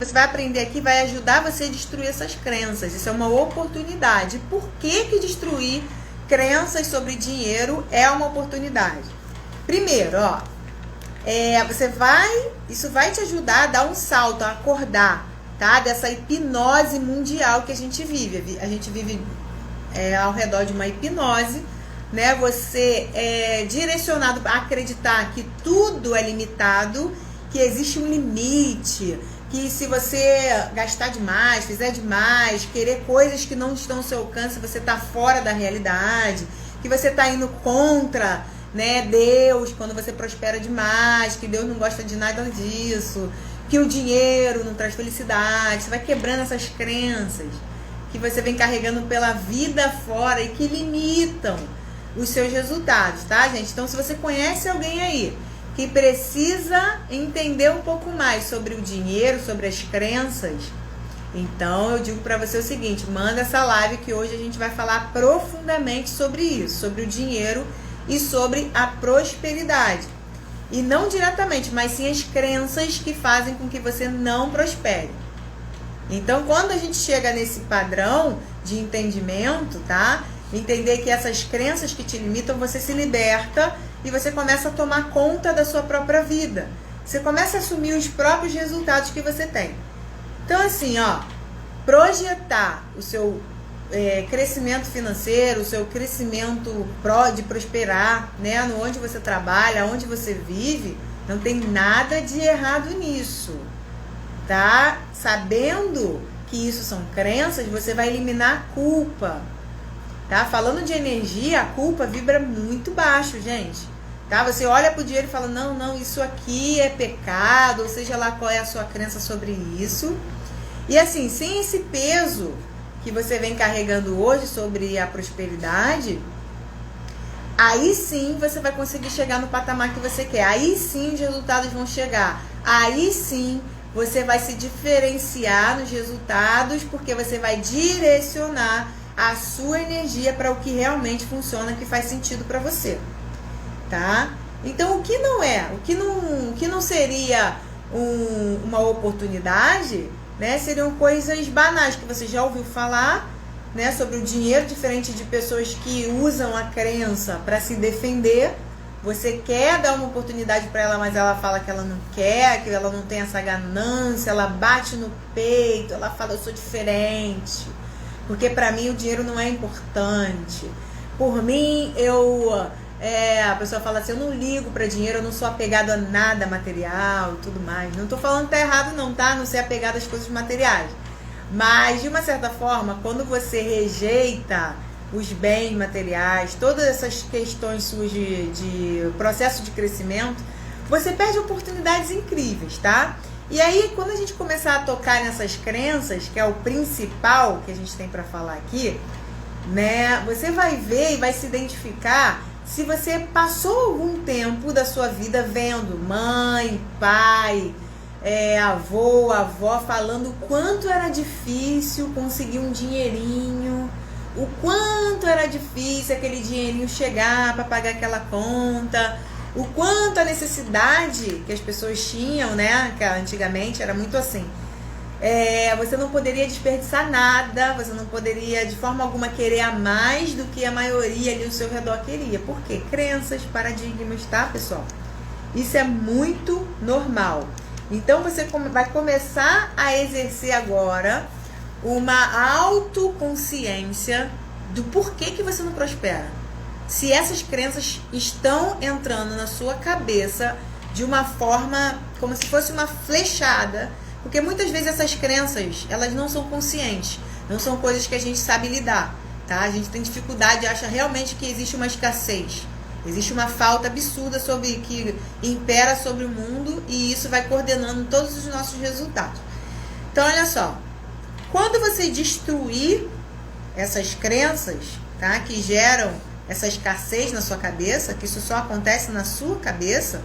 você vai aprender aqui vai ajudar você a destruir essas crenças. Isso é uma oportunidade. Por que que destruir crenças sobre dinheiro é uma oportunidade? Primeiro, ó, isso vai te ajudar a dar um salto, a acordar, tá? Dessa hipnose mundial que a gente vive. A gente vive ao redor de uma hipnose, né? Você é direcionado a acreditar que tudo é limitado, que existe um limite, que se você gastar demais, fizer demais, querer coisas que não estão ao seu alcance, você está fora da realidade, que você está indo contra, né, Deus quando você prospera demais, que Deus não gosta de nada disso, que o dinheiro não traz felicidade. Você vai quebrando essas crenças que você vem carregando pela vida fora e que limitam os seus resultados, tá, gente? Então, se você conhece alguém aí que precisa entender um pouco mais sobre o dinheiro, sobre as crenças, então eu digo para você o seguinte: manda essa live que hoje a gente vai falar profundamente sobre isso, sobre o dinheiro e sobre a prosperidade. E não diretamente, mas sim as crenças que fazem com que você não prospere. Então, quando a gente chega nesse padrão de entendimento, tá? Entender que essas crenças que te limitam, você se liberta e você começa a tomar conta da sua própria vida. Você começa a assumir os próprios resultados que você tem. Então, assim, ó, projetar o seu crescimento financeiro, o seu crescimento de prosperar, né? No onde você trabalha, onde você vive, não tem nada de errado nisso, tá? Sabendo que isso são crenças, você vai eliminar a culpa. Tá? Falando de energia, a culpa vibra muito baixo, gente. Tá? Você olha pro dinheiro e fala, não, isso aqui é pecado, ou seja lá qual é a sua crença sobre isso. E assim, sem esse peso que você vem carregando hoje sobre a prosperidade, aí sim você vai conseguir chegar no patamar que você quer. Aí sim os resultados vão chegar. Aí sim você vai se diferenciar nos resultados, porque você vai direcionar a sua energia para o que realmente funciona, que faz sentido para você, tá? Então, o que não seria uma oportunidade, né? Seriam coisas banais que você já ouviu falar, né? Sobre o dinheiro, diferente de pessoas que usam a crença para se defender. Você quer dar uma oportunidade para ela, mas ela fala que ela não quer, que ela não tem essa ganância, ela bate no peito, ela fala, eu sou diferente. Porque para mim o dinheiro não é importante. Por mim, a pessoa fala assim, eu não ligo para dinheiro, eu não sou apegado a nada material e tudo mais. Não tô falando que tá errado não, tá? Não ser apegado às coisas materiais. Mas, de uma certa forma, quando você rejeita os bens materiais, todas essas questões suas de processo de crescimento, você perde oportunidades incríveis, tá? E aí, quando a gente começar a tocar nessas crenças, que é o principal que a gente tem para falar aqui, né? Você vai ver e vai se identificar se você passou algum tempo da sua vida vendo mãe, pai, avô, avó falando o quanto era difícil conseguir um dinheirinho, o quanto era difícil aquele dinheirinho chegar para pagar aquela conta, o quanto a necessidade que as pessoas tinham, né? Que antigamente era muito assim. Você não poderia desperdiçar nada, você não poderia de forma alguma querer a mais do que a maioria ali ao seu redor queria. Por quê? Crenças, paradigmas, tá, pessoal? Isso é muito normal. Então você vai começar a exercer agora uma autoconsciência do porquê que você não prospera. Se essas crenças estão entrando na sua cabeça de uma forma como se fosse uma flechada, porque muitas vezes essas crenças, elas não são conscientes, não são coisas que a gente sabe lidar, tá? A gente tem dificuldade, acha realmente que existe uma escassez, existe uma falta absurda que impera sobre o mundo, e isso vai coordenando todos os nossos resultados. Então, olha só, quando você destruir essas crenças, tá, que geram essa escassez na sua cabeça, que isso só acontece na sua cabeça,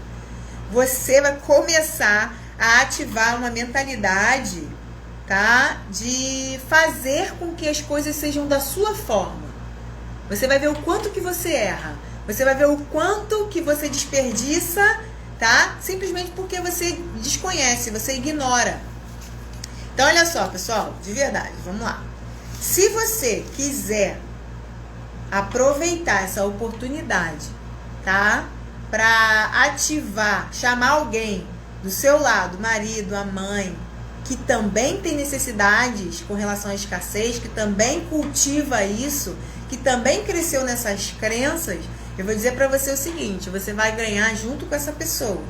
você vai começar a ativar uma mentalidade, tá, de fazer com que as coisas sejam da sua forma. Você vai ver o quanto que você erra, você vai ver o quanto que você desperdiça, tá, simplesmente porque você desconhece, você ignora. Então, olha só, pessoal, de verdade, vamos lá. Se você quiser aproveitar essa oportunidade, tá? Para ativar, chamar alguém do seu lado, marido, a mãe, que também tem necessidades com relação à escassez, que também cultiva isso, que também cresceu nessas crenças, eu vou dizer para você o seguinte: você vai ganhar junto com essa pessoa.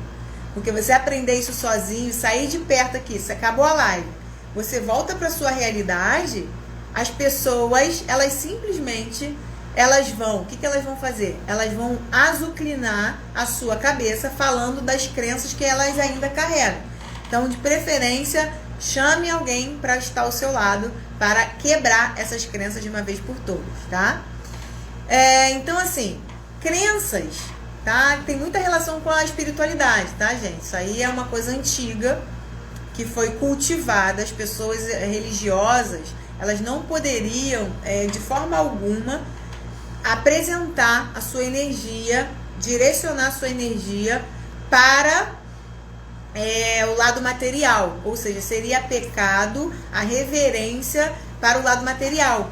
Porque você aprender isso sozinho, sair de perto aqui, se acabou a live, você volta para sua realidade, as pessoas, elas simplesmente, elas vão, o que elas vão fazer? Elas vão azucrinar a sua cabeça falando das crenças que elas ainda carregam. Então, de preferência, chame alguém para estar ao seu lado para quebrar essas crenças de uma vez por todas, tá? Então, assim, crenças, tá? Tem muita relação com a espiritualidade, tá, gente? Isso aí é uma coisa antiga que foi cultivada. As pessoas religiosas, elas não poderiam, de forma alguma, apresentar a sua energia, direcionar a sua energia para o lado material, ou seja, seria pecado a reverência para o lado material.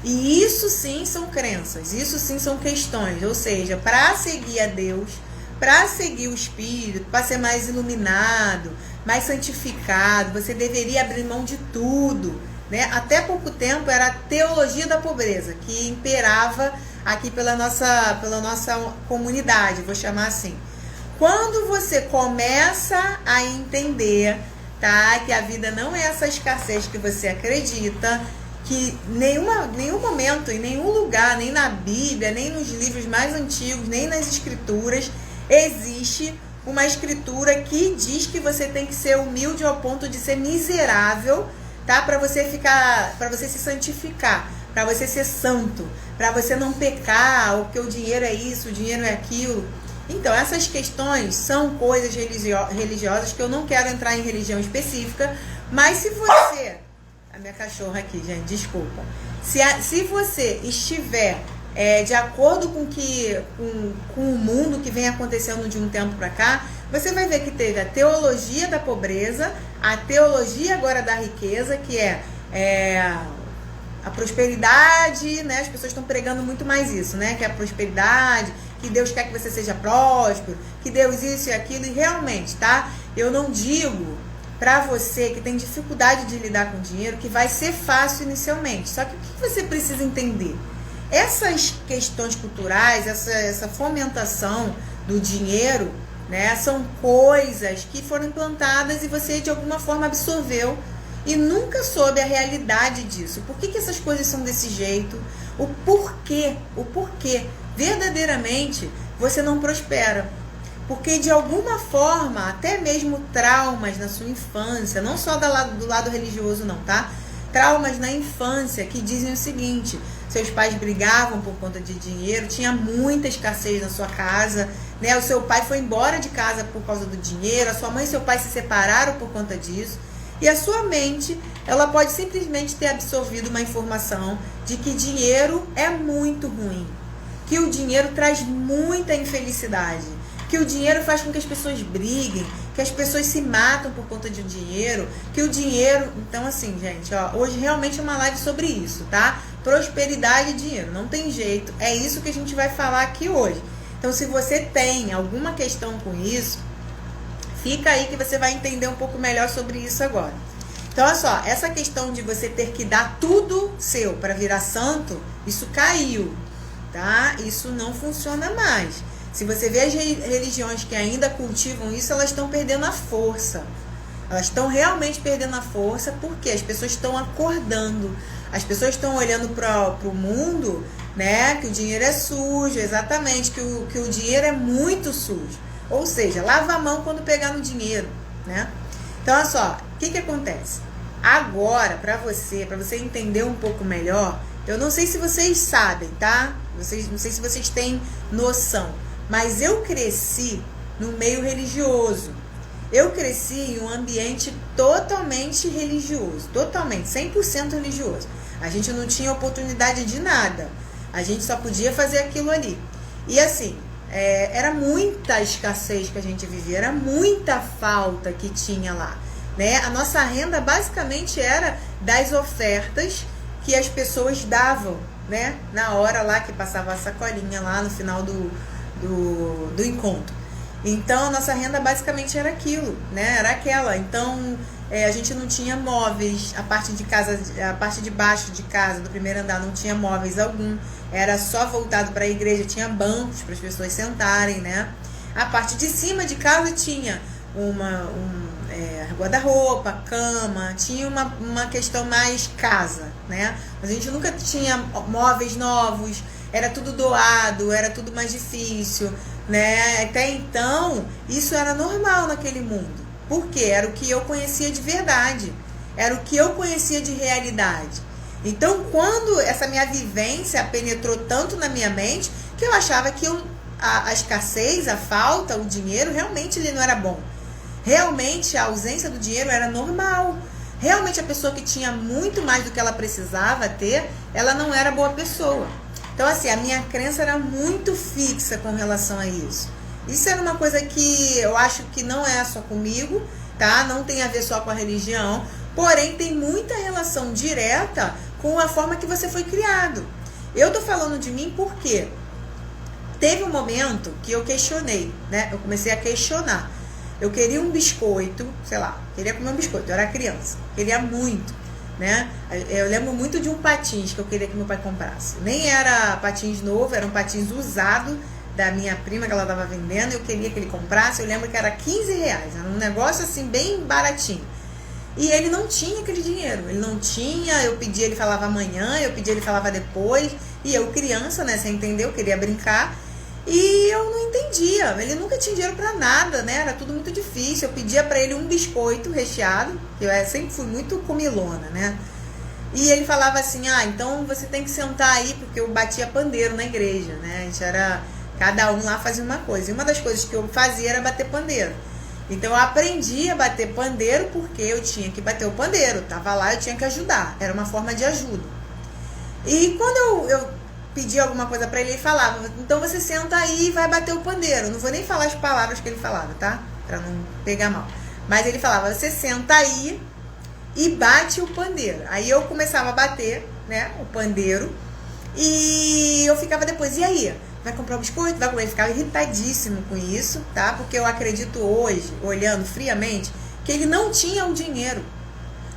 E isso sim são crenças, isso sim são questões, ou seja, para seguir a Deus, para seguir o Espírito, para ser mais iluminado, mais santificado, você deveria abrir mão de tudo, né? Até pouco tempo era a teologia da pobreza que imperava aqui pela nossa comunidade, vou chamar assim. Quando você começa a entender, tá, que a vida não é essa escassez que você acredita, que nenhum momento, em nenhum lugar, nem na Bíblia, nem nos livros mais antigos, nem nas escrituras, existe uma escritura que diz que você tem que ser humilde ao ponto de ser miserável, tá? Para você se santificar, para você ser santo, para você não pecar, ou que o dinheiro é isso, o dinheiro é aquilo. Então, essas questões são coisas religiosas que eu não quero entrar em religião específica, mas se você... A minha cachorra aqui, gente, desculpa. Se você estiver de acordo com o mundo que vem acontecendo de um tempo para cá, você vai ver que teve a teologia da pobreza, a teologia agora da riqueza, que é a prosperidade, né? As pessoas estão pregando muito mais isso, né? Que é a prosperidade, que Deus quer que você seja próspero, que Deus isso e aquilo. E realmente, tá? Eu não digo para você que tem dificuldade de lidar com dinheiro que vai ser fácil inicialmente. Só que o que você precisa entender? Essas questões culturais, essa fomentação do dinheiro, né, são coisas que foram implantadas e você de alguma forma absorveu e nunca soube a realidade disso. Por que essas coisas são desse jeito? O porquê verdadeiramente você não prospera. Porque de alguma forma, até mesmo traumas na sua infância, não só do lado religioso não, tá? Traumas na infância que dizem o seguinte: seus pais brigavam por conta de dinheiro, tinha muita escassez na sua casa, né? O seu pai foi embora de casa por causa do dinheiro, a sua mãe e seu pai se separaram por conta disso. E a sua mente, ela pode simplesmente ter absorvido uma informação de que dinheiro é muito ruim, que o dinheiro traz muita infelicidade, que o dinheiro faz com que as pessoas briguem, que as pessoas se matam por conta de dinheiro, que o dinheiro... Então, assim, gente, ó, hoje realmente é uma live sobre isso, tá? Prosperidade e dinheiro, não tem jeito, é isso que a gente vai falar aqui hoje. Então, se você tem alguma questão com isso, fica aí que você vai entender um pouco melhor sobre isso agora. Então, olha só, essa questão de você ter que dar tudo seu para virar santo, isso caiu, tá? Isso não funciona mais. Se você vê as religiões que ainda cultivam isso, elas estão perdendo a força. Elas estão realmente perdendo a força porque as pessoas estão acordando. As pessoas estão olhando para o mundo, né? Que o dinheiro é sujo, exatamente, que o dinheiro é muito sujo. Ou seja, lava a mão quando pegar no dinheiro, né? Então, olha só, o que acontece? Agora, para você entender um pouco melhor, eu não sei se vocês sabem, tá? Não sei se vocês têm noção, mas eu cresci no meio religioso. Eu cresci em um ambiente totalmente religioso, totalmente, 100% religioso. A gente não tinha oportunidade de nada, a gente só podia fazer aquilo ali. E assim, era muita escassez que a gente vivia, era muita falta que tinha lá. né? A nossa renda basicamente era das ofertas que as pessoas davam, né? Na hora lá que passava a sacolinha lá no final do encontro. Então, a nossa renda basicamente era aquilo, né? Era aquela. Então, a gente não tinha móveis, a parte de casa, a parte de baixo de casa, do primeiro andar, não tinha móveis algum. Era só voltado para a igreja, tinha bancos para as pessoas sentarem, né? A parte de cima de casa tinha guarda-roupa, cama, tinha uma questão mais casa, né? Mas a gente nunca tinha móveis novos, era tudo doado, era tudo mais difícil, né? Até então, isso era normal naquele mundo. Por quê? Era o que eu conhecia de verdade, era o que eu conhecia de realidade. Então, quando essa minha vivência penetrou tanto na minha mente, que eu achava que a escassez, a falta, o dinheiro, realmente ele não era bom. Realmente a ausência do dinheiro era normal. Realmente a pessoa que tinha muito mais do que ela precisava ter, ela não era boa pessoa. Então, assim, a minha crença era muito fixa com relação a isso. Isso era uma coisa que eu acho que não é só comigo, tá? Não tem a ver só com a religião, porém tem muita relação direta com a forma que você foi criado. Eu tô falando de mim porque teve um momento que eu questionei, né? Eu comecei a questionar. Eu queria um biscoito, sei lá, queria comer um biscoito, eu era criança, queria muito, né? Eu lembro muito de um patins que eu queria que meu pai comprasse. Nem era patins novo, era um patins usado da minha prima que ela estava vendendo, eu queria que ele comprasse. Eu lembro que era R$15, era um negócio assim bem baratinho. E ele não tinha aquele dinheiro, ele não tinha, eu pedia, ele falava amanhã, eu pedia, ele falava depois, e eu criança, né, sem entender, eu queria brincar. E eu não entendia, ele nunca tinha dinheiro pra nada, né? Era tudo muito difícil. Eu pedia pra ele um biscoito recheado, eu sempre fui muito comilona, né? E ele falava assim, então você tem que sentar aí, porque eu batia pandeiro na igreja, né? A gente era, cada um lá fazia uma coisa. E uma das coisas que eu fazia era bater pandeiro. Então eu aprendi a bater pandeiro porque eu tinha que bater o pandeiro. Tava lá, eu tinha que ajudar. Era uma forma de ajuda. E quando eu pedia alguma coisa pra ele, ele falava, então você senta aí e vai bater o pandeiro. Não vou nem falar as palavras que ele falava, tá? Pra não pegar mal. Mas ele falava, você senta aí e bate o pandeiro. Aí eu começava a bater, né, o pandeiro. E eu ficava depois, e aí? Vai comprar um biscoito? Vai comer? Ele ficava irritadíssimo com isso, tá? Porque eu acredito hoje, olhando friamente, que ele não tinha o dinheiro.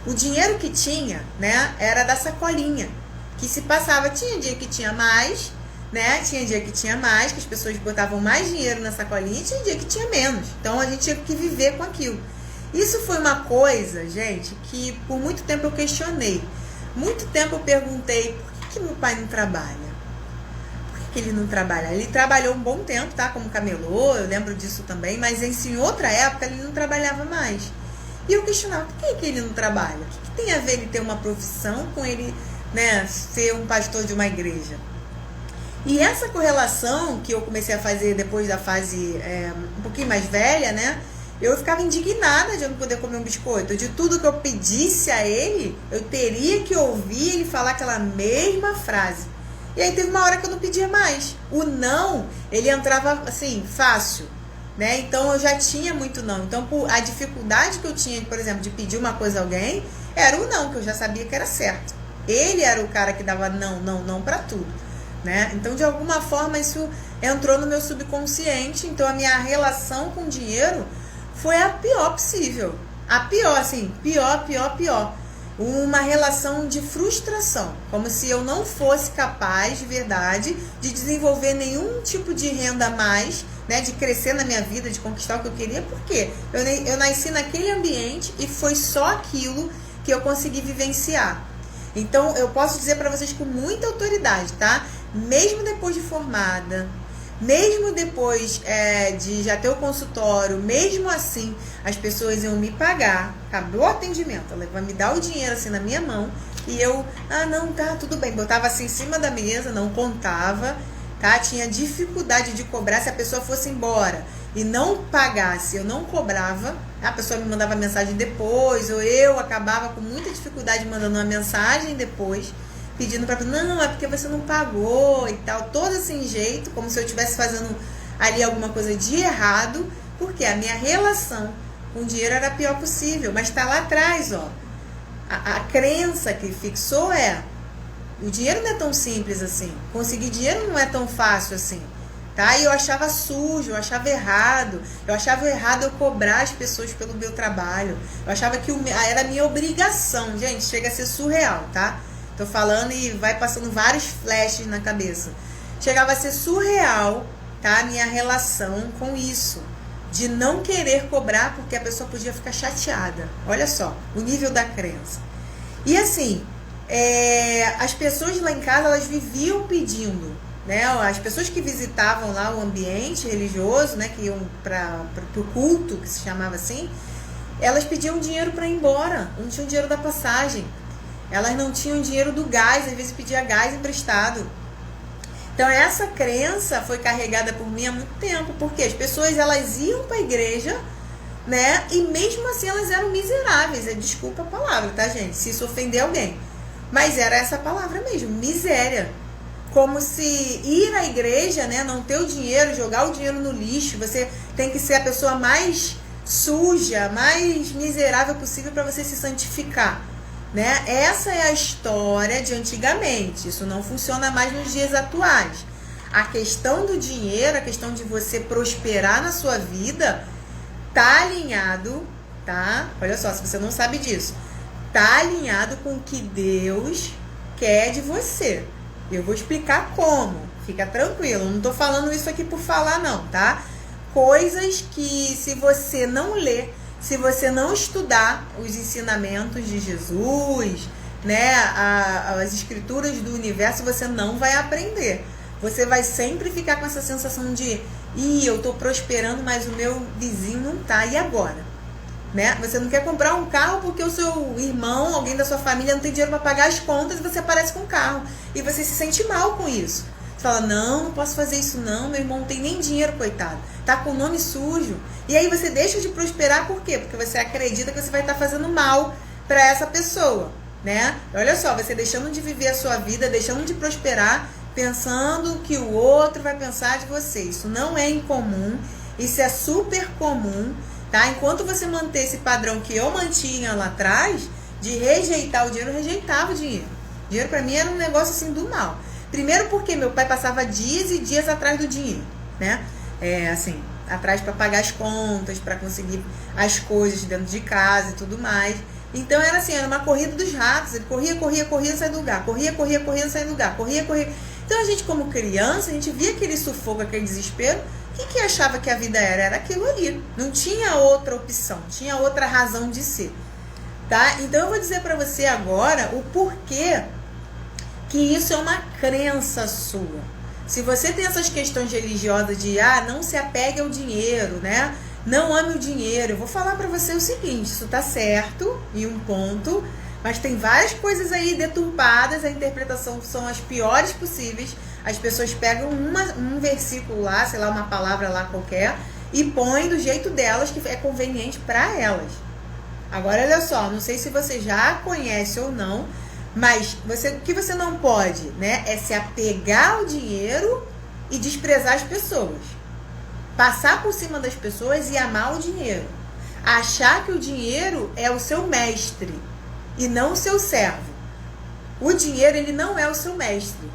O dinheiro que tinha, né, era da sacolinha. Que se passava, tinha dia que tinha mais, né? Tinha dia que tinha mais, que as pessoas botavam mais dinheiro na sacolinha, e tinha dia que tinha menos. Então a gente tinha que viver com aquilo. Isso foi uma coisa, gente, que por muito tempo eu questionei. Muito tempo eu perguntei, por que meu pai não trabalha? Por que ele não trabalha? Ele trabalhou um bom tempo, tá? Como camelô, eu lembro disso também, mas em outra época ele não trabalhava mais. E eu questionava, por que ele não trabalha? O que tem a ver ele ter uma profissão com ele, né, ser um pastor de uma igreja? E essa correlação que eu comecei a fazer depois da fase um pouquinho mais velha, né, eu ficava indignada de eu não poder comer um biscoito. De tudo que eu pedisse a ele, eu teria que ouvir ele falar aquela mesma frase. E aí teve uma hora que eu não pedia mais. O não, ele entrava assim, fácil, né? Então eu já tinha muito não. Então a dificuldade que eu tinha, por exemplo, de pedir uma coisa a alguém, era o não, que eu já sabia que era certo. Ele era o cara que dava não pra tudo, né? Então, de alguma forma, isso entrou no meu subconsciente. Então, a minha relação com o dinheiro foi a pior possível. A pior, assim, pior. Uma relação de frustração. Como se eu não fosse capaz, de verdade, de desenvolver nenhum tipo de renda a mais, né? De crescer na minha vida, de conquistar o que eu queria. Por quê? Eu nasci naquele ambiente e foi só aquilo que eu consegui vivenciar. Então, eu posso dizer para vocês com muita autoridade, tá? Mesmo depois de formada, mesmo depois de já ter o consultório, mesmo assim, as pessoas iam me pagar, acabou o atendimento, ela vai me dar o dinheiro assim na minha mão, e eu, não, tá, tudo bem, botava assim em cima da mesa, não contava, tá? Tinha dificuldade de cobrar. Se a pessoa fosse embora e não pagasse, eu não cobrava, a pessoa me mandava mensagem depois, ou eu acabava com muita dificuldade mandando uma mensagem depois, pedindo para não, é porque você não pagou e tal, todo assim jeito, como se eu estivesse fazendo ali alguma coisa de errado, porque a minha relação com o dinheiro era a pior possível. Mas está lá atrás, ó. A crença que fixou o dinheiro não é tão simples assim. Conseguir dinheiro não é tão fácil assim. Tá? E eu achava sujo, eu achava errado. Eu achava errado eu cobrar as pessoas pelo meu trabalho. Eu achava que era a minha obrigação. Gente, chega a ser surreal, tá? Tô falando e vai passando vários flashes na cabeça. Chegava a ser surreal, tá? A minha relação com isso. De não querer cobrar porque a pessoa podia ficar chateada. Olha só, o nível da crença. E assim, as pessoas lá em casa, elas viviam pedindo, né? As pessoas que visitavam lá o ambiente religioso, né? Que iam para o culto, que se chamava assim, elas pediam dinheiro para ir embora. Não tinham dinheiro da passagem. Elas não tinham dinheiro do gás, às vezes pedia gás emprestado. Então essa crença foi carregada por mim há muito tempo, porque as pessoas elas iam para a igreja, né? E mesmo assim elas eram miseráveis. Desculpa a palavra, tá, gente? Se isso ofender alguém. Mas era essa palavra mesmo, miséria. Como se ir à igreja, né, não ter o dinheiro, jogar o dinheiro no lixo, você tem que ser a pessoa mais suja, mais miserável possível para você se santificar. Né? Essa é a história de antigamente. Isso não funciona mais nos dias atuais. A questão do dinheiro, a questão de você prosperar na sua vida, tá alinhado, tá? Olha só, se você não sabe disso, tá alinhado com o que Deus quer de você. Eu vou explicar como. Fica tranquilo, não tô falando isso aqui por falar não, tá? Coisas que se você não ler, se você não estudar os ensinamentos de Jesus, né, as escrituras do universo, você não vai aprender. Você vai sempre ficar com essa sensação de eu tô prosperando, mas o meu vizinho não tá, e agora? Né? Você não quer comprar um carro porque o seu irmão, alguém da sua família não tem dinheiro para pagar as contas e você aparece com um carro. E você se sente mal com isso. Você fala, não posso fazer isso não, meu irmão não tem nem dinheiro, coitado. Tá com o nome sujo. E aí você deixa de prosperar, por quê? Porque você acredita que você vai estar fazendo mal para essa pessoa, né? Olha só, você deixando de viver a sua vida, deixando de prosperar, pensando que o outro vai pensar de você. Isso não é incomum, isso é super comum, tá? Enquanto você manter esse padrão que eu mantinha lá atrás, de rejeitar o dinheiro, eu rejeitava o dinheiro. O dinheiro para mim era um negócio assim do mal. Primeiro porque meu pai passava dias e dias atrás do dinheiro, né? Assim, atrás para pagar as contas, para conseguir as coisas dentro de casa e tudo mais. Então era assim, era uma corrida dos ratos. Ele corria, saia do lugar. Corria, saia do lugar. Corria. Então a gente, como criança, a gente via aquele sufoco, aquele desespero. O que achava que a vida era? Era aquilo ali. Não tinha outra opção, tinha outra razão de ser. Tá? Então eu vou dizer para você agora o porquê que isso é uma crença sua. Se você tem essas questões religiosas de não se apegue ao dinheiro, né? Não ame o dinheiro. Eu vou falar para você o seguinte, isso tá certo em um ponto, mas tem várias coisas aí deturpadas, a interpretação são as piores possíveis. As pessoas pegam um versículo lá, sei lá, uma palavra lá qualquer, e põem do jeito delas, que é conveniente para elas. Agora, olha só, não sei se você já conhece ou não, mas o que você não pode, né, é se apegar ao dinheiro e desprezar as pessoas. Passar por cima das pessoas e amar o dinheiro. Achar que o dinheiro é o seu mestre e não o seu servo. O dinheiro, ele não é o seu mestre.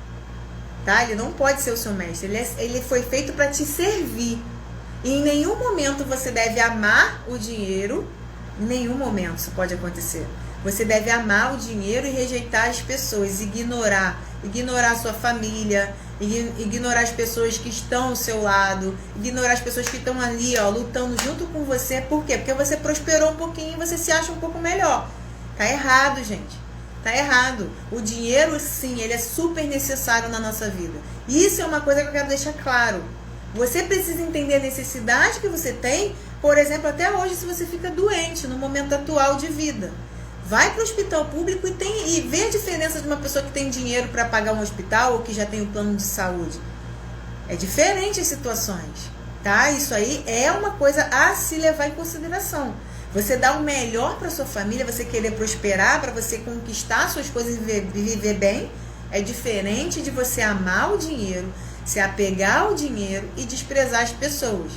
Tá? Ele não pode ser o seu mestre. Ele foi feito para te servir. E em nenhum momento você deve amar o dinheiro. Em nenhum momento isso pode acontecer. Você deve amar o dinheiro e rejeitar as pessoas, ignorar a sua família, ignorar as pessoas que estão ao seu lado, ignorar as pessoas que estão ali, ó, lutando junto com você. Por quê? Porque você prosperou um pouquinho e você se acha um pouco melhor. Tá errado, gente. Tá errado. O dinheiro, sim, ele é super necessário na nossa vida. Isso é uma coisa que eu quero deixar claro. Você precisa entender a necessidade que você tem, por exemplo, até hoje, se você fica doente no momento atual de vida. Vai para o hospital público e vê a diferença de uma pessoa que tem dinheiro para pagar um hospital ou que já tem um plano de saúde. É diferente as situações, tá? Isso aí é uma coisa a se levar em consideração. Você dá o melhor para sua família, você querer prosperar, para você conquistar suas coisas e viver bem, é diferente de você amar o dinheiro, se apegar ao dinheiro e desprezar as pessoas.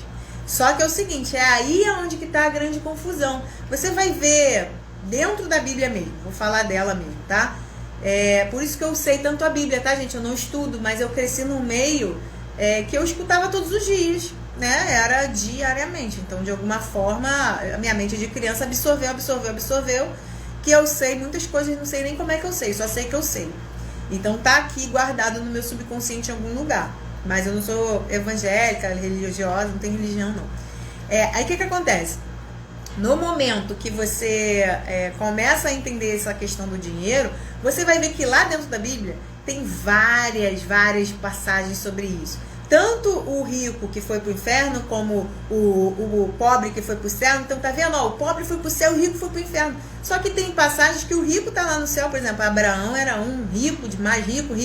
Só que é o seguinte, é aí onde que tá a grande confusão. Você vai ver dentro da Bíblia mesmo, vou falar dela mesmo, tá? Por isso que eu sei tanto a Bíblia, tá, gente? Eu não estudo, mas eu cresci num meio que eu escutava todos os dias, né? Era diariamente. Então, de alguma forma, a minha mente de criança absorveu, que eu sei muitas coisas, não sei nem como é que eu sei, só sei que eu sei. Então, tá aqui guardado no meu subconsciente em algum lugar. Mas eu não sou evangélica, religiosa, não tenho religião, não. Aí, o que acontece? No momento que você começa a entender essa questão do dinheiro, você vai ver que lá dentro da Bíblia tem várias passagens sobre isso. Tanto o rico que foi para o inferno, como o pobre que foi para o céu. Então, tá vendo? Ó, o pobre foi para o céu, o rico foi para o inferno. Só que tem passagens que o rico tá lá no céu. Por exemplo, Abraão era um rico, demais rico,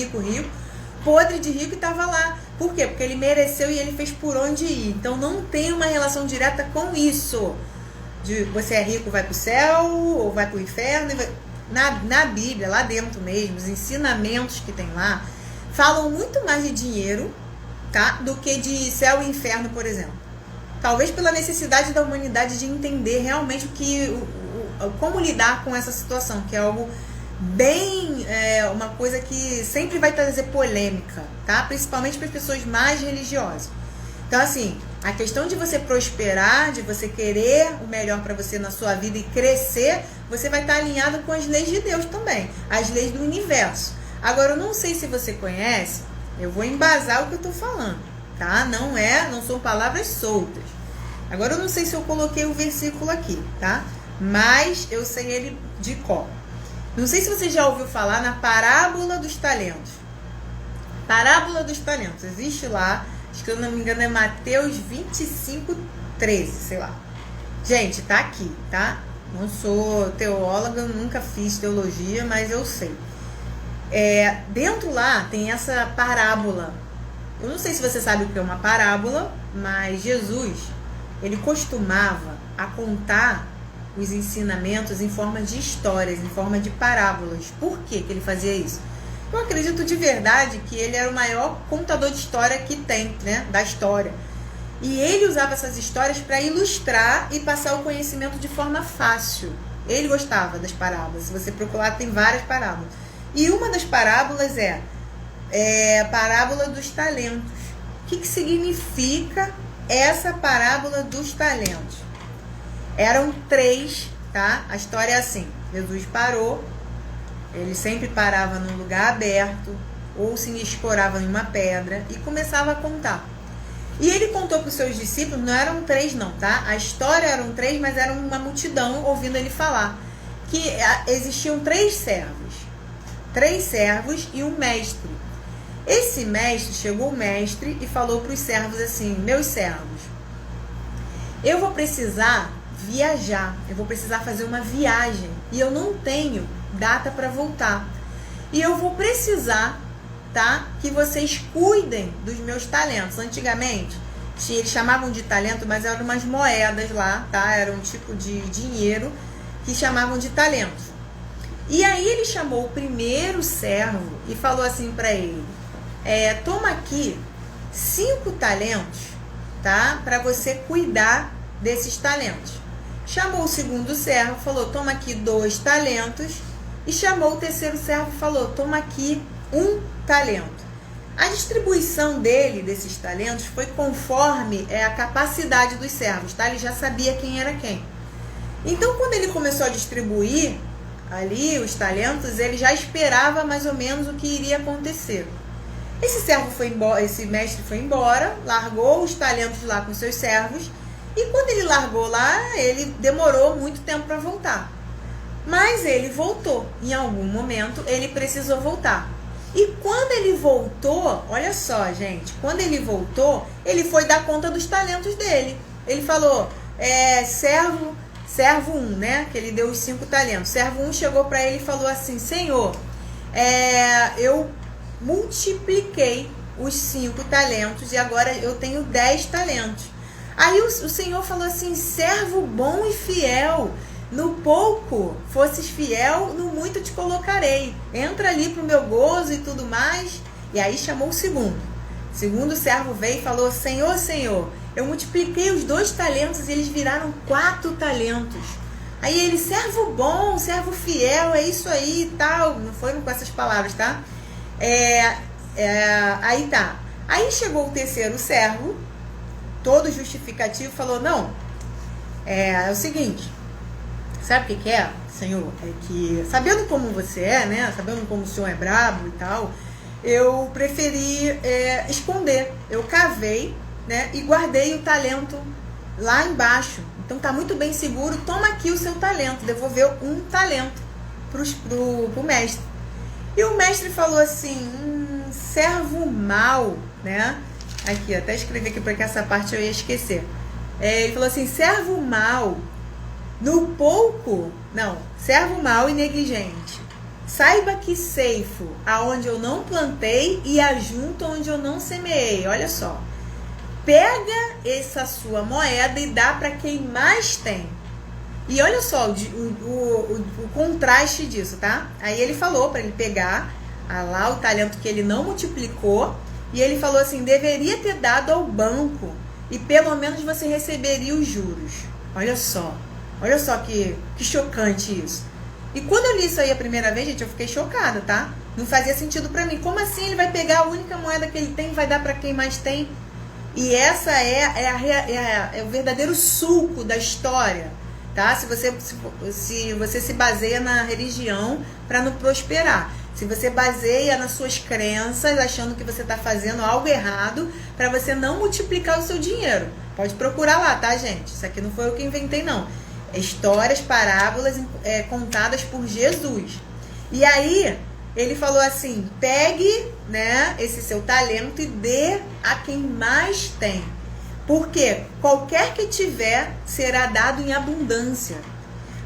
podre de rico, e estava lá. Por quê? Porque ele mereceu e ele fez por onde ir. Então, não tem uma relação direta com isso. De você é rico, vai para o céu, ou vai para o inferno. Na Bíblia, lá dentro mesmo, os ensinamentos que tem lá, falam muito mais de dinheiro, tá, do que de céu e inferno, por exemplo. Talvez pela necessidade da humanidade de entender realmente como lidar com essa situação, que é algo bem, uma coisa que sempre vai trazer polêmica, tá? Principalmente para as pessoas mais religiosas. Então, assim, a questão de você prosperar, de você querer o melhor para você na sua vida e crescer, você vai estar alinhado com as leis de Deus também, as leis do universo. Agora, eu não sei se você conhece, eu vou embasar o que eu estou falando, tá? Não são palavras soltas. Agora, eu não sei se eu coloquei o versículo aqui, tá? Mas eu sei ele de cor. Não sei se você já ouviu falar na parábola dos talentos. Parábola dos talentos, existe lá. Acho que, eu não me engano, é Mateus 25:13, sei lá. Gente, tá aqui, tá? Não sou teóloga, nunca fiz teologia, mas eu sei. Dentro lá tem essa parábola. Eu não sei se você sabe o que é uma parábola, mas Jesus, ele costumava a contar os ensinamentos em forma de histórias, em forma de parábolas. Por que ele fazia isso? Eu acredito de verdade que ele era o maior contador de história que tem, né, da história. E ele usava essas histórias para ilustrar e passar o conhecimento de forma fácil. Ele gostava das parábolas. Se você procurar, tem várias parábolas. E uma das parábolas é a parábola dos talentos. O que significa essa parábola dos talentos? Eram 3, tá? A história é assim. Jesus parou. Ele sempre parava num lugar aberto ou se escorava em uma pedra e começava a contar. E ele contou para os seus discípulos, não eram 3 não, tá? A história eram 3, mas era uma multidão ouvindo ele falar. Que existiam 3 servos. 3 servos e um mestre. Esse mestre, chegou o mestre e falou para os servos assim: meus servos, eu vou precisar viajar, eu vou precisar fazer uma viagem e eu não tenho data para voltar. E eu vou precisar, tá, que vocês cuidem dos meus talentos. Antigamente, eles chamavam de talento, mas eram umas moedas lá, tá? Era um tipo de dinheiro que chamavam de talentos. E aí ele chamou o primeiro servo e falou assim para ele: toma aqui 5 talentos, tá? Para você cuidar desses talentos. Chamou o segundo servo, falou: toma aqui 2 talentos. E chamou o terceiro servo e falou: toma aqui 1 talento. A distribuição desses talentos, foi conforme a capacidade dos servos, tá? Ele já sabia quem era quem. Então, quando ele começou a distribuir ali os talentos, ele já esperava mais ou menos o que iria acontecer. Esse servo foi embora, esse mestre foi embora, largou os talentos lá com seus servos, e quando ele largou lá, ele demorou muito tempo para voltar. Mas ele voltou. Em algum momento, ele precisou voltar. E quando ele voltou, olha só, gente, quando ele voltou, ele foi dar conta dos talentos dele. Ele falou, servo 1, né? Que ele deu os 5 talentos. Servo 1 chegou para ele e falou assim: Senhor, eu multipliquei os 5 talentos e agora eu tenho 10 talentos. Aí o Senhor falou assim: servo bom e fiel, no pouco fosses fiel, no muito te colocarei. Entra ali pro meu gozo e tudo mais. E aí chamou o segundo. O segundo servo veio e falou: Senhor, eu multipliquei os 2 talentos e eles viraram 4 talentos. Aí ele, servo bom, servo fiel, é isso aí e tal. Não foi com essas palavras, tá? Aí tá. Aí chegou o terceiro servo, todo justificativo, falou, não, é o seguinte, sabe o que é, Senhor? É que, sabendo como você é, né? Sabendo como o Senhor é brabo e tal, eu preferi esconder. Eu cavei, né? E guardei o talento lá embaixo. Então tá muito bem seguro. Toma aqui o seu talento. Devolveu um talento pro mestre. E o mestre falou assim, servo mau, né? Aqui, até escrevi aqui porque essa parte eu ia esquecer. Ele falou assim, servo mau, no pouco, não, servo mau e negligente. Saiba que ceifo aonde eu não plantei e ajunto onde eu não semeei. Olha só. Pega essa sua moeda e dá para quem mais tem. E olha só o contraste disso, tá? Aí ele falou para ele pegar lá o talento que ele não multiplicou. E ele falou assim, deveria ter dado ao banco e pelo menos você receberia os juros. Olha só que chocante isso. E quando eu li isso aí a primeira vez, gente, eu fiquei chocada, tá? Não fazia sentido pra mim. Como assim ele vai pegar a única moeda que ele tem e vai dar pra quem mais tem? E essa é o verdadeiro suco da história, tá? Se você se baseia na religião para não prosperar. Se você baseia nas suas crenças, achando que você está fazendo algo errado para você não multiplicar o seu dinheiro. Pode procurar lá, tá, gente? Isso aqui não foi eu que inventei, não. Histórias, parábolas contadas por Jesus. E aí, ele falou assim, pegue, né, esse seu talento e dê a quem mais tem. Porque qualquer que tiver será dado em abundância.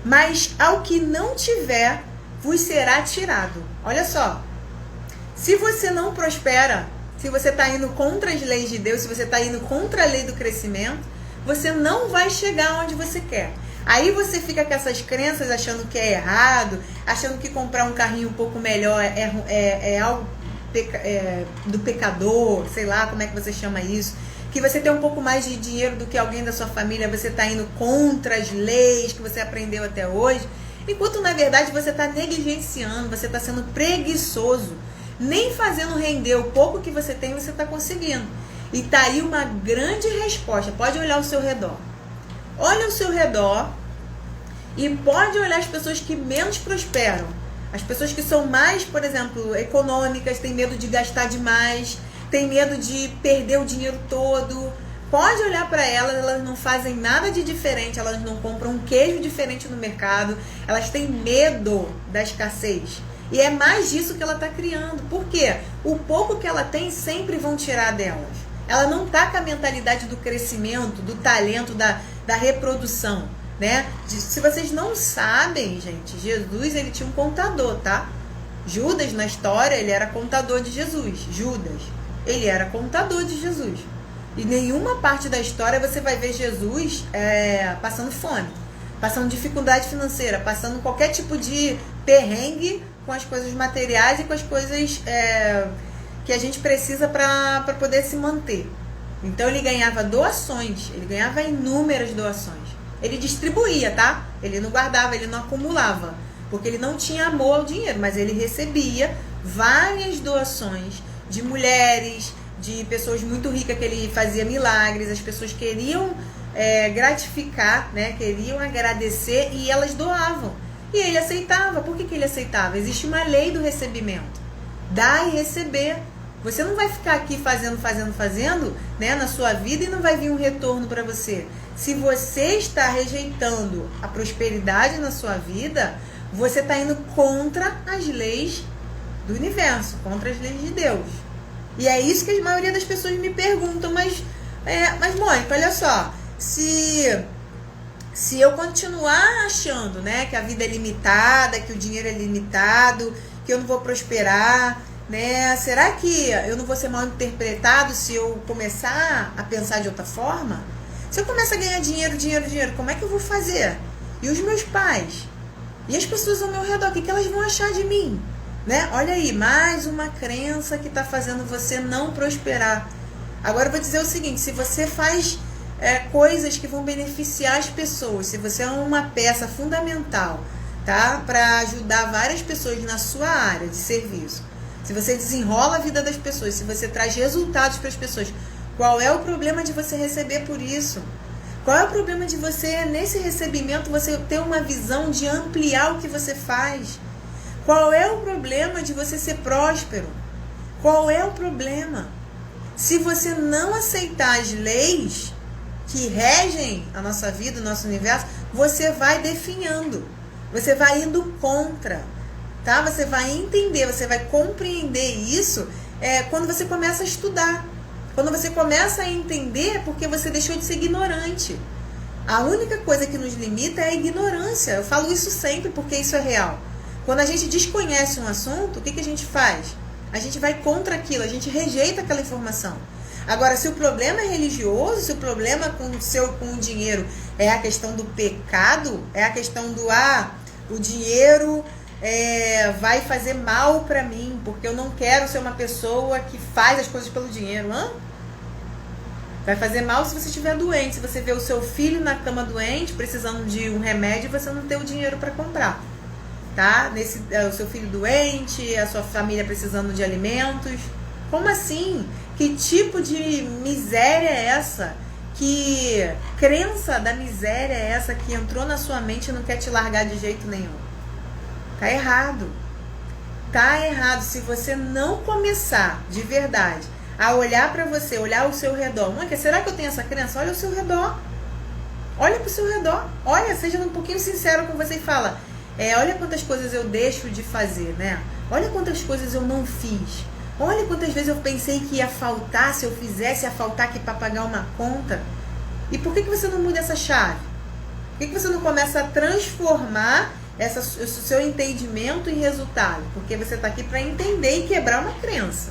Mas ao que não tiver, vos será tirado. Olha só, se você não prospera, se você está indo contra as leis de Deus, se você está indo contra a lei do crescimento, você não vai chegar onde você quer. Aí você fica com essas crenças achando que é errado, achando que comprar um carrinho um pouco melhor é algo do pecador, sei lá como é que você chama isso, que você tem um pouco mais de dinheiro do que alguém da sua família, você está indo contra as leis que você aprendeu até hoje. Enquanto, na verdade, você está negligenciando, você está sendo preguiçoso. Nem fazendo render o pouco que você tem, você está conseguindo. E está aí uma grande resposta. Pode olhar ao seu redor. Olha ao seu redor e pode olhar as pessoas que menos prosperam. As pessoas que são mais, por exemplo, econômicas, têm medo de gastar demais, têm medo de perder o dinheiro todo. Pode olhar para elas não fazem nada de diferente, elas não compram um queijo diferente no mercado, elas têm medo da escassez. E é mais disso que ela está criando. Por quê? O pouco que ela tem sempre vão tirar delas. Ela não está com a mentalidade do crescimento, do talento, da reprodução, né? Se vocês não sabem, gente, Jesus, ele tinha um contador, tá? Judas, na história, ele era contador de Jesus. Judas, ele era contador de Jesus. E nenhuma parte da história você vai ver Jesus passando fome, passando dificuldade financeira, passando qualquer tipo de perrengue com as coisas materiais e com as coisas que a gente precisa para poder se manter. Então ele ganhava doações, ele ganhava inúmeras doações. Ele distribuía, tá? Ele não guardava, ele não acumulava, porque ele não tinha amor ao dinheiro, mas ele recebia várias doações de mulheres, de pessoas muito ricas que ele fazia milagres. As pessoas queriam gratificar, né? Queriam agradecer e elas doavam. E ele aceitava. Por que ele aceitava? Existe uma lei do recebimento. Dar e receber. Você não vai ficar aqui fazendo, né, na sua vida e não vai vir um retorno para você. Se você está rejeitando a prosperidade na sua vida, você está indo contra as leis do universo, contra as leis de Deus. E é isso que a maioria das pessoas me perguntam, mas Mônica, olha só, se eu continuar achando, né, que a vida é limitada, que o dinheiro é limitado, que eu não vou prosperar, né, será que eu não vou ser mal interpretado se eu começar a pensar de outra forma? Se eu começar a ganhar dinheiro, como é que eu vou fazer? E os meus pais? E as pessoas ao meu redor, o que elas vão achar de mim? Né? Olha aí, mais uma crença que está fazendo você não prosperar. Agora eu vou dizer o seguinte, se você faz coisas que vão beneficiar as pessoas, se você é uma peça fundamental, tá, para ajudar várias pessoas na sua área de serviço, se você desenrola a vida das pessoas, se você traz resultados para as pessoas, qual é o problema de você receber por isso? Qual é o problema de você, nesse recebimento, você ter uma visão de ampliar o que você faz? Qual é o problema de você ser próspero? Qual é o problema? Se você não aceitar as leis que regem a nossa vida, o nosso universo, você vai definhando, você vai indo contra, tá? Você vai entender, você vai compreender isso quando você começa a estudar. Quando você começa a entender, porque você deixou de ser ignorante. A única coisa que nos limita é a ignorância. Eu falo isso sempre porque isso é real. Quando a gente desconhece um assunto, o que a gente faz? A gente vai contra aquilo, a gente rejeita aquela informação. Agora, se o problema é religioso, se o problema com o dinheiro é a questão do pecado, é a questão do o dinheiro vai fazer mal para mim, porque eu não quero ser uma pessoa que faz as coisas pelo dinheiro. Vai fazer mal se você estiver doente, se você vê o seu filho na cama doente, precisando de um remédio e você não ter o dinheiro para comprar. Tá? O seu filho doente, a sua família precisando de alimentos. Como assim? Que tipo de miséria é essa? Que crença da miséria é essa que entrou na sua mente e não quer te largar de jeito nenhum? Tá errado. Tá errado. Se você não começar de verdade a olhar para você, olhar ao seu redor. Será que eu tenho essa crença? Olha ao seu redor. Olha pro seu redor. Olha, seja um pouquinho sincero com você e fala: olha quantas coisas eu deixo de fazer, né? Olha quantas coisas eu não fiz. Olha quantas vezes eu pensei que ia faltar, se eu fizesse, ia faltar aqui para pagar uma conta. E por que você não muda essa chave? Por que você não começa a transformar o seu entendimento em resultado? Porque você está aqui para entender e quebrar uma crença.